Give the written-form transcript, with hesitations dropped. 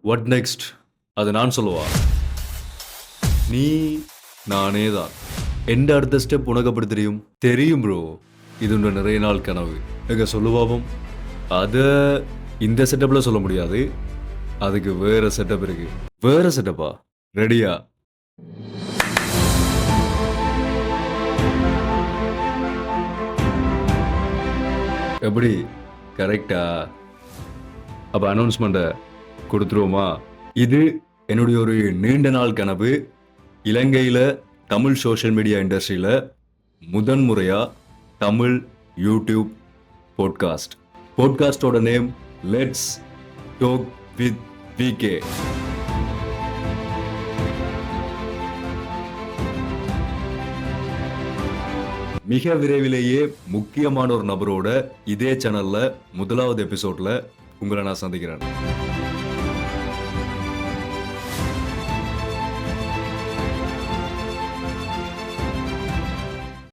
What next? அது நான் சொல்லவா? நீ நானே தான். எந்த அடுத்த ஸ்டெப் உனக்கு அப்படி தெரியும்? தெரியும் ப்ரோ. இது உன்னோட நிறைய நாள் கனவு. எங்க சொல்லு பாப்போம். அத இந்த செட்டப்ல சொல்ல முடியாது. அதுக்கு வேற செட்டப் இருக்கு. வேற செட்டப்பா? ரெடியா? எப்படி? கரெக்ட்டா? அப்ப அனௌன்ஸ்மெண்ட்ட குடுத்துருவோமா? இது என்னுடைய ஒரு நீண்ட நாள் கனவு. இலங்கையில தமிழ் சோஷியல் மீடியா இண்டஸ்ட்ரியில முதன் முறையா தமிழ் யூடியூப் பாட்காஸ்ட். பாட்காஸ்டோட name let's talk with VK. மிக விரைவிலேயே முக்கியமான ஒரு நபரோட இதே சேனல்ல முதலாவது எபிசோட்ல உங்களை நான் சந்திக்கிறேன்.